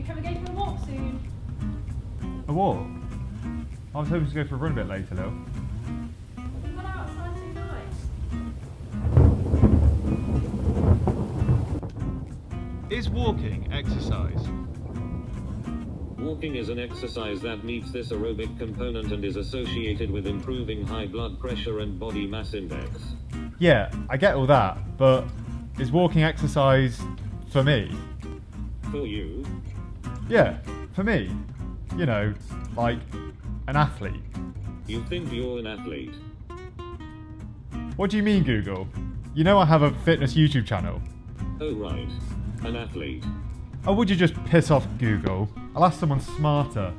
Andrew, shall we go for a walk soon? A walk? I was hoping to go for a run a bit later, Lil. We've gone outside too nice. Is walking exercise? Walking is an exercise that meets this aerobic component and is associated with improving high blood pressure and body mass index. Yeah, I get all that, but is walking exercise for me? For you? Yeah, for me. You know, like an athlete. You think you're an athlete? What do you mean, Google? You know I have a fitness YouTube channel. Oh right, an athlete. Or would you just piss off, Google? I'll ask someone smarter.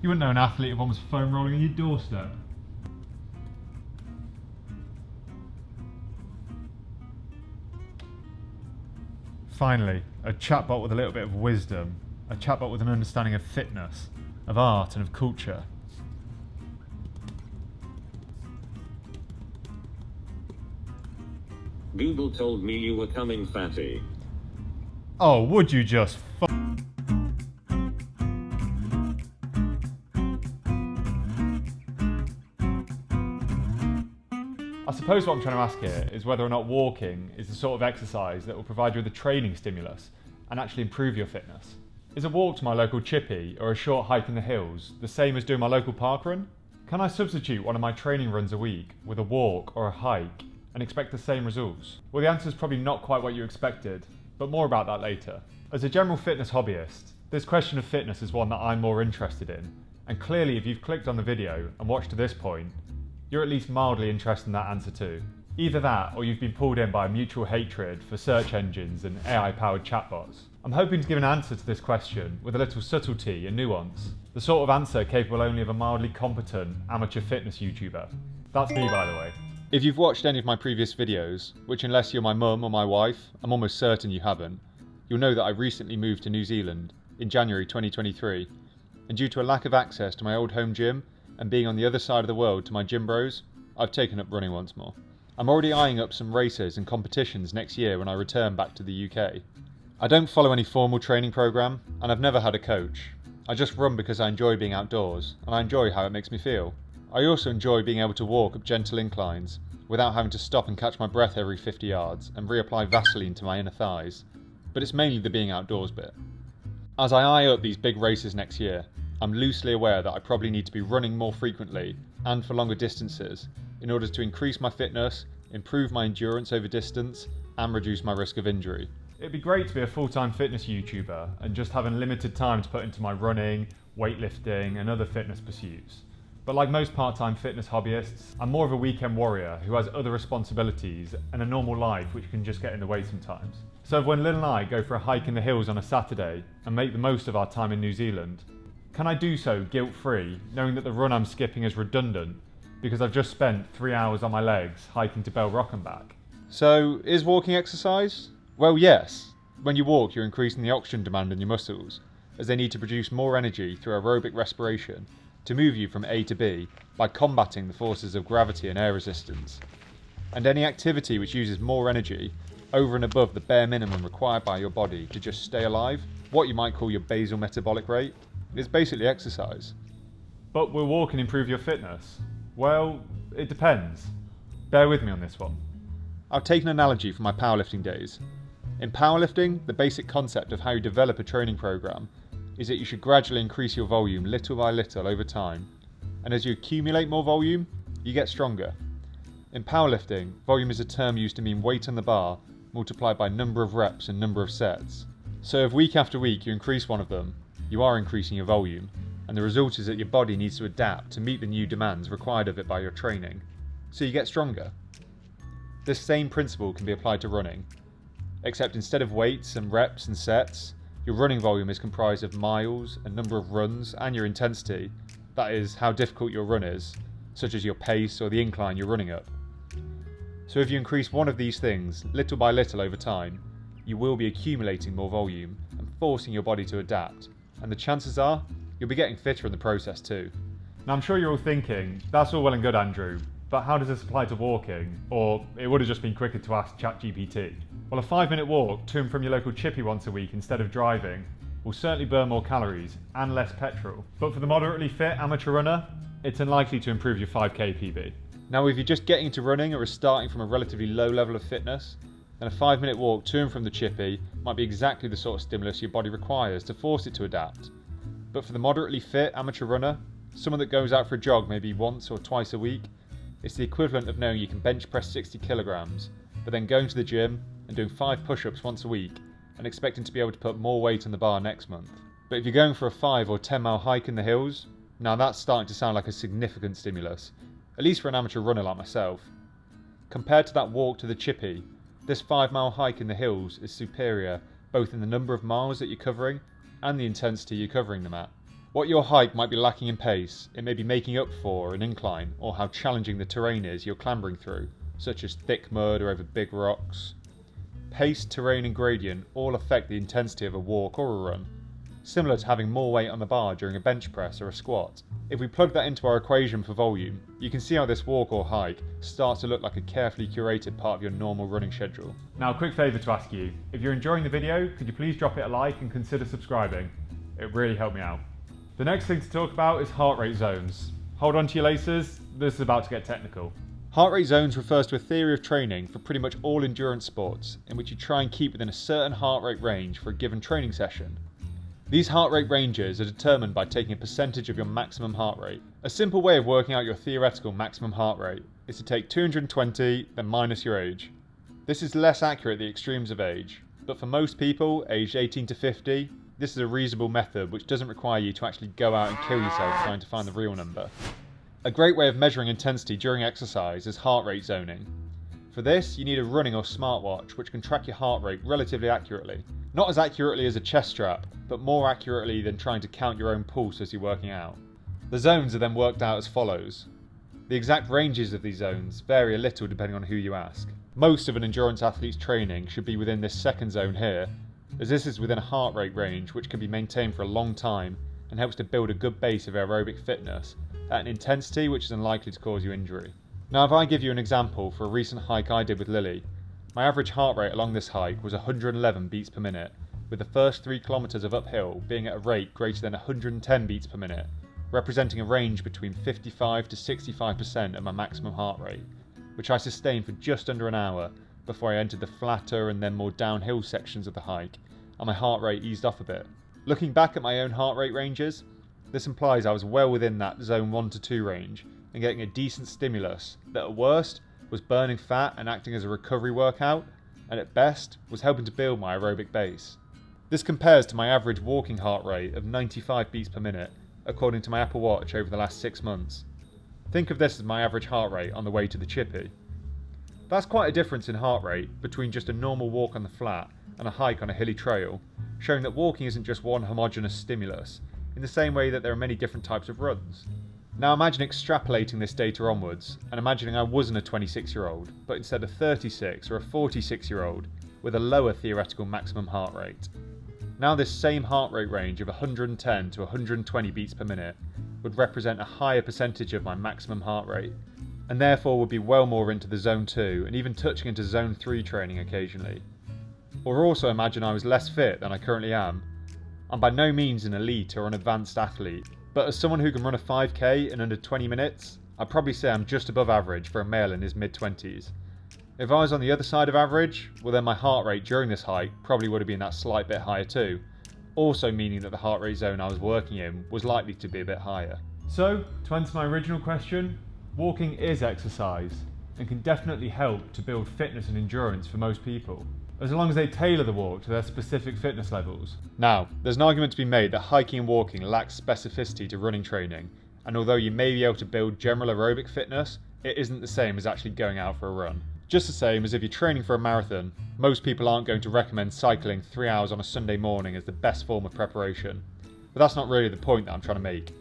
You wouldn't know an athlete if one was foam rolling on your doorstep. Finally, a chatbot with a little bit of wisdom. A chatbot with an understanding of fitness, of art and of culture. Google told me you were coming, fatty. Oh, would you just I suppose what I'm trying to ask here is whether or not walking is the sort of exercise that will provide you with a training stimulus and actually improve your fitness. Is a walk to my local chippy or a short hike in the hills the same as doing my local park run? Can I substitute one of my training runs a week with a walk or a hike and expect the same results? Well, the answer is probably not quite what you expected, but more about that later. As a general fitness hobbyist, this question of fitness is one that I'm more interested in, and clearly if you've clicked on the video and watched to this point, you're at least mildly interested in that answer too. Either that, or you've been pulled in by a mutual hatred for search engines and AI-powered chatbots. I'm hoping to give an answer to this question with a little subtlety and nuance, the sort of answer capable only of a mildly competent amateur fitness YouTuber. That's me, by the way. If you've watched any of my previous videos, which unless you're my mum or my wife, I'm almost certain you haven't, you'll know that I recently moved to New Zealand in January 2023, and due to a lack of access to my old home gym and being on the other side of the world to my gym bros, I've taken up running once more. I'm already eyeing up some races and competitions next year when I return back to the UK. I don't follow any formal training programme, and I've never had a coach. I just run because I enjoy being outdoors, and I enjoy how it makes me feel. I also enjoy being able to walk up gentle inclines without having to stop and catch my breath every 50 yards and reapply Vaseline to my inner thighs, but it's mainly the being outdoors bit. As I eye up these big races next year, I'm loosely aware that I probably need to be running more frequently and for longer distances in order to increase my fitness, improve my endurance over distance, and reduce my risk of injury. It'd be great to be a full-time fitness YouTuber and just having limited time to put into my running, weightlifting, and other fitness pursuits. But like most part-time fitness hobbyists, I'm more of a weekend warrior who has other responsibilities and a normal life which can just get in the way sometimes. So when Lil and I go for a hike in the hills on a Saturday and make the most of our time in New Zealand, can I do so guilt-free, knowing that the run I'm skipping is redundant because I've just spent 3 hours on my legs hiking to Bell Rock and back? So, is walking exercise? Well, yes. When you walk, you're increasing the oxygen demand in your muscles, as they need to produce more energy through aerobic respiration to move you from A to B by combating the forces of gravity and air resistance. And any activity which uses more energy over and above the bare minimum required by your body to just stay alive, what you might call your basal metabolic rate, is basically exercise. But will walking improve your fitness? Well, it depends. Bear with me on this one. I'll take an analogy from my powerlifting days. In powerlifting, the basic concept of how you develop a training program is that you should gradually increase your volume little by little over time, and as you accumulate more volume, you get stronger. In powerlifting, volume is a term used to mean weight on the bar multiplied by number of reps and number of sets. So if week after week you increase one of them, you are increasing your volume, and the result is that your body needs to adapt to meet the new demands required of it by your training, so you get stronger. This same principle can be applied to running, except instead of weights and reps and sets, your running volume is comprised of miles and number of runs and your intensity, that is, how difficult your run is, such as your pace or the incline you're running up. So if you increase one of these things little by little over time, you will be accumulating more volume and forcing your body to adapt, and the chances are you'll be getting fitter in the process too. Now I'm sure you're all thinking, that's all well and good, Andrew, but how does this apply to walking? Or it would have just been quicker to ask ChatGPT. Well, a 5-minute walk to and from your local chippy once a week instead of driving will certainly burn more calories and less petrol. But for the moderately fit amateur runner, it's unlikely to improve your 5k PB. Now, if you're just getting into running or are starting from a relatively low level of fitness, then a 5-minute walk to and from the chippy might be exactly the sort of stimulus your body requires to force it to adapt. But for the moderately fit amateur runner, someone that goes out for a jog maybe once or twice a week, it's the equivalent of knowing you can bench press 60 kilograms, but then going to the gym and doing 5 push-ups once a week and expecting to be able to put more weight on the bar next month. But if you're going for a 5 or 10 mile hike in the hills, now that's starting to sound like a significant stimulus, at least for an amateur runner like myself. Compared to that walk to the chippy, this 5-mile hike in the hills is superior both in the number of miles that you're covering and the intensity you're covering them at. What your hike might be lacking in pace, it may be making up for an incline or how challenging the terrain is you're clambering through, such as thick mud or over big rocks. Pace, terrain and gradient all affect the intensity of a walk or a run, similar to having more weight on the bar during a bench press or a squat. If we plug that into our equation for volume, you can see how this walk or hike starts to look like a carefully curated part of your normal running schedule. Now, a quick favour to ask you. If you're enjoying the video, could you please drop it a like and consider subscribing? It really helped me out. The next thing to talk about is heart rate zones. Hold on to your laces, this is about to get technical. Heart rate zones refers to a theory of training for pretty much all endurance sports in which you try and keep within a certain heart rate range for a given training session. These heart rate ranges are determined by taking a percentage of your maximum heart rate. A simple way of working out your theoretical maximum heart rate is to take 220, then minus your age. This is less accurate at the extremes of age, but for most people, aged 18 to 50, this is a reasonable method which doesn't require you to actually go out and kill yourself trying to find the real number. A great way of measuring intensity during exercise is heart rate zoning. For this, you need a running or smartwatch which can track your heart rate relatively accurately. Not as accurately as a chest strap, but more accurately than trying to count your own pulse as you're working out. The zones are then worked out as follows. The exact ranges of these zones vary a little depending on who you ask. Most of an endurance athlete's training should be within this second zone here, as this is within a heart rate range which can be maintained for a long time and helps to build a good base of aerobic fitness at an intensity which is unlikely to cause you injury. Now, if I give you an example for a recent hike I did with Lily, my average heart rate along this hike was 111 beats per minute, with the first 3 kilometres of uphill being at a rate greater than 110 beats per minute, representing a range between 55 to 65% of my maximum heart rate, which I sustained for just under an hour before I entered the flatter and then more downhill sections of the hike, and my heart rate eased off a bit. Looking back at my own heart rate ranges, this implies I was well within that zone 1 to 2 range and getting a decent stimulus that at worst was burning fat and acting as a recovery workout, and at best was helping to build my aerobic base. This compares to my average walking heart rate of 95 beats per minute, according to my Apple Watch over the last 6 months. Think of this as my average heart rate on the way to the chippy. That's quite a difference in heart rate between just a normal walk on the flat and a hike on a hilly trail, showing that walking isn't just one homogeneous stimulus, in the same way that there are many different types of runs. Now imagine extrapolating this data onwards, and imagining I wasn't a 26-year-old, but instead a 36 or a 46-year-old with a lower theoretical maximum heart rate. Now this same heart rate range of 110 to 120 beats per minute would represent a higher percentage of my maximum heart rate, and therefore would be well more into the zone 2 and even touching into zone 3 training occasionally. Or also imagine I was less fit than I currently am. I'm by no means an elite or an advanced athlete, but as someone who can run a 5k in under 20 minutes, I'd probably say I'm just above average for a male in his mid-20s. If I was on the other side of average, well then my heart rate during this hike probably would have been that slight bit higher too, also meaning that the heart rate zone I was working in was likely to be a bit higher. So, to answer my original question, walking is exercise and can definitely help to build fitness and endurance for most people, as long as they tailor the walk to their specific fitness levels. Now, there's an argument to be made that hiking and walking lacks specificity to running training, and although you may be able to build general aerobic fitness, it isn't the same as actually going out for a run. Just the same as if you're training for a marathon, most people aren't going to recommend cycling 3 hours on a Sunday morning as the best form of preparation. But that's not really the point that I'm trying to make.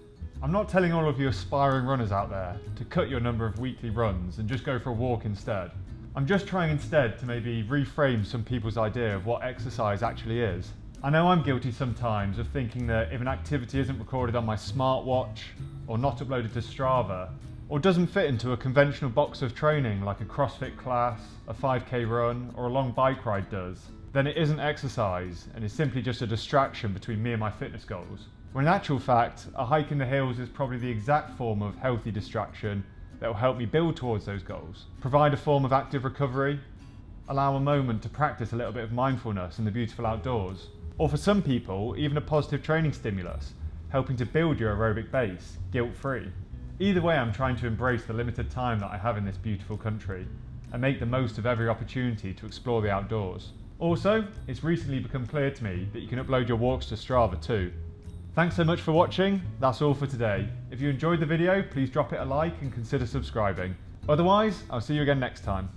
I'm not telling all of you aspiring runners out there to cut your number of weekly runs and just go for a walk instead. I'm just trying instead to maybe reframe some people's idea of what exercise actually is. I know I'm guilty sometimes of thinking that if an activity isn't recorded on my smartwatch, or not uploaded to Strava, or doesn't fit into a conventional box of training like a CrossFit class, a 5k run, or a long bike ride does, then it isn't exercise and is simply just a distraction between me and my fitness goals. When in actual fact, a hike in the hills is probably the exact form of healthy distraction that will help me build towards those goals, provide a form of active recovery, allow a moment to practice a little bit of mindfulness in the beautiful outdoors, or for some people, even a positive training stimulus, helping to build your aerobic base, guilt-free. Either way, I'm trying to embrace the limited time that I have in this beautiful country and make the most of every opportunity to explore the outdoors. Also, it's recently become clear to me that you can upload your walks to Strava too. Thanks so much for watching, that's all for today. If you enjoyed the video, please drop it a like and consider subscribing. Otherwise, I'll see you again next time.